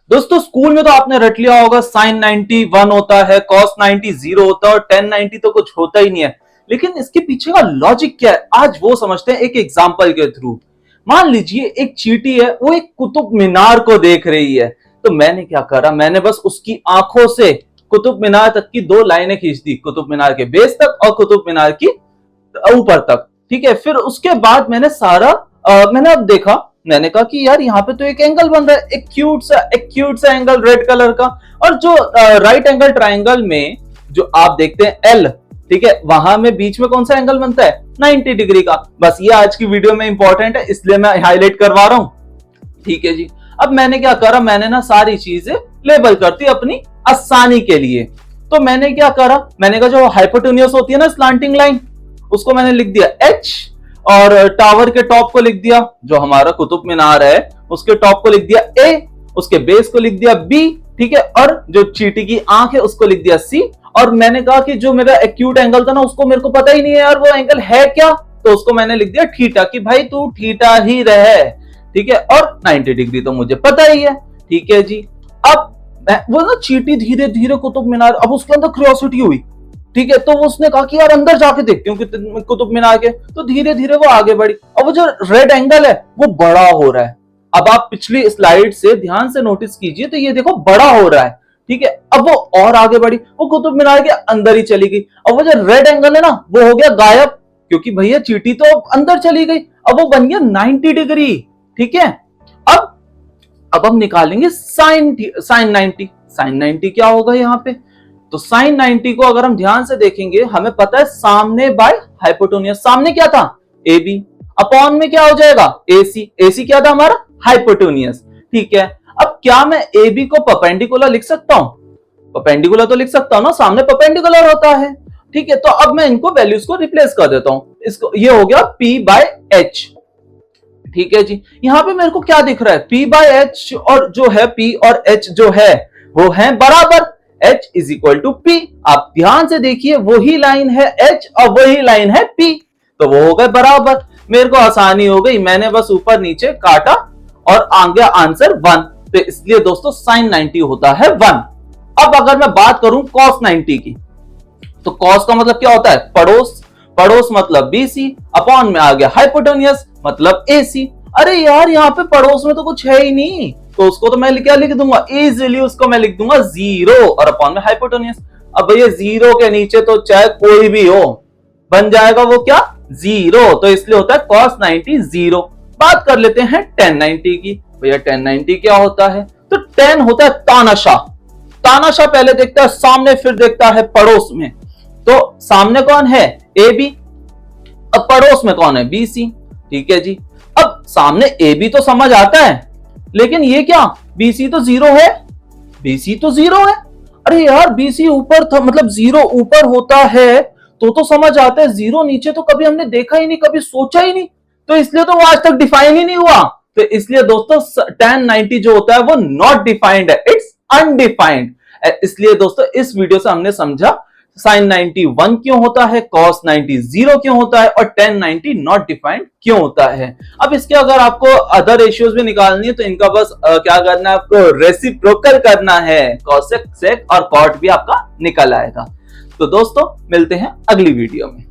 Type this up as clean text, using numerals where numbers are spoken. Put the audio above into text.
दोस्तों स्कूल में तो आपने रट लिया होगा sin 90 1 होता है, cos 90 0 होता है और tan 90 तो कुछ होता ही नहीं है। लेकिन इसके पीछे का लॉजिक क्या है, आज वो समझते हैं एक एग्जांपल के थ्रू। मान लीजिए एक चींटी है, वो एक कुतुब मीनार को देख रही है। तो मैंने क्या करा, मैंने बस उसकी आंखों से कुतुब मीनार तक की 2 लाइनें खींच दी, कुतुब मीनार के बेस तक और कुतुब मीनार की ऊपर तक। ठीक है, फिर उसके बाद मैंने सारा मैंने अब देखा, मैंने कहा कि यार यहाँ पे तो एक एंगल बन रहा है, एक क्यूट सा एंगल रेड कलर का। और जो राइट एंगल ट्राइंगल में जो आप देखते हैं एल, ठीक है, वहां में बीच में कौन सा एंगल बनता है, 90 डिग्री का। बस ये आज की वीडियो में इंपॉर्टेंट है, इसलिए मैं हाईलाइट करवा रहा हूं। ठीक है जी, अब मैंने क्या करा, मैंने ना सारी चीजें लेबल करती अपनी आसानी के लिए। तो मैंने क्या करा, मैंने कहा जो हाइपोटेन्यूज होती है ना स्लांटिंग लाइन, उसको मैंने लिख दिया H, और टावर के टॉप को लिख दिया, जो हमारा कुतुब मीनार है उसके टॉप को लिख दिया A, उसके बेस को लिख दिया B, ठीक है, और जो चींटी की आंख है उसको लिख दिया C। और मैंने कहा कि जो मेरा एक्यूट एंगल था ना, उसको मेरे को पता ही नहीं है यार वो एंगल है क्या, तो उसको मैंने लिख दिया थीटा, कि भाई तू थीटा ही रहे। ठीक है, और 90 डिग्री तो मुझे पता ही है। ठीक है जी, अब वो ना चींटी धीरे धीरे कुतुब मीनार, अब उसके अंदर क्यूरियोसिटी हुई। ठीक है, तो उसने कहा कि यार अंदर जाके देखती हूँ कुतुब मीनार के। तो धीरे धीरे वो आगे बढ़ी, और वो जो रेड एंगल है वो बड़ा हो रहा है। अब आप पिछली स्लाइड से ध्यान से नोटिस कीजिए, तो ये देखो बड़ा हो रहा है। ठीक है, अब वो और आगे बढ़ी, वो कुतुब मीनार के अंदर ही चली गई। अब वो जो रेड एंगल है ना, वो हो गया गायब, क्योंकि भैया चींटी तो अंदर चली गई। अब वो बन गया 90 डिग्री। ठीक है, अब हम निकालेंगे साइन 90। साइन 90 क्या होगा यहाँ पे, तो साइन 90 को अगर हम ध्यान से देखेंगे, हमें पता है सामने बाय हाइपोटेन्यूज, सामने क्या था ए बी, अपॉन में क्या हो जाएगा ए सी। ए सी क्या था हमारा, हाइपोटेन्यूज। ठीक है, अब क्या मैं ए बी को परपेंडिकुलर लिख सकता हूं, परपेंडिकुलर तो लिख सकता हूं ना, सामने परपेंडिकुलर होता है। ठीक है, तो अब मैं इनको वैल्यूज को रिप्लेस कर देता हूं, इसको ये हो गया P बाय H। ठीक है जी, यहां पे मेरे को क्या दिख रहा है, P बाय H, और जो है P और H जो है वो है बराबर, H is equal to P। आप ध्यान से देखिए, वही लाइन है H और वही लाइन है P, तो वो हो गए बराबर। मेरे को आसानी हो गई, मैंने बस ऊपर नीचे काटा और आ गया आंसर 1। तो इसलिए दोस्तों साइन 90 होता है 1। अब अगर मैं बात करूं cos 90 की, तो cos का मतलब क्या होता है, पड़ोस, पड़ोस मतलब BC, अपॉन में आ गया हाइपोटेन्यूज मतलब AC। अरे यार यहाँ पे पड़ोस में तो कुछ है ही नहीं, तो उसको तो मैं क्या लिख दूंगा, इजीली उसको मैं लिख दूंगा 0 और अपॉन में हाइपोटेन्यूज। अब भैया 0 के नीचे तो चाहे कोई भी हो, बन जाएगा वो क्या, 0, तो इसलिए होता है cos 90 0। बात कर लेते हैं tan 90 की। भैया tan 90 क्या होता है, तो tan होता है तानाशाह। तानाशाह पहले देखता है सामने, फिर देखता है पड़ोस में। तो सामने कौन है, ए बी, अब पड़ोस में कौन है, BC। ठीक है जी, अब सामने ए बी तो समझ आता है, लेकिन ये क्या, BC तो 0 है, BC तो 0 है। अरे यार BC ऊपर था, मतलब 0 ऊपर होता है तो समझ आता है, 0 नीचे तो कभी हमने देखा ही नहीं, कभी सोचा ही नहीं, तो इसलिए तो वो आज तक डिफाइन ही नहीं हुआ। तो इसलिए दोस्तों tan 90 जो होता है वो नॉट डिफाइंड है, इट्स अनडिफाइंड। इसलिए दोस्तों इस वीडियो से हमने समझा साइन 90 1 क्यों होता है, cos 90 0 क्यों होता है, और tan 90 नॉट डिफाइंड क्यों होता है। अब इसके अगर आपको अदर रेशियोज भी निकालनी है, तो इनका बस क्या करना है, आपको रेसिप्रोकल करना है, cosec sec और cot भी आपका निकल आएगा। तो दोस्तों मिलते हैं अगली वीडियो में।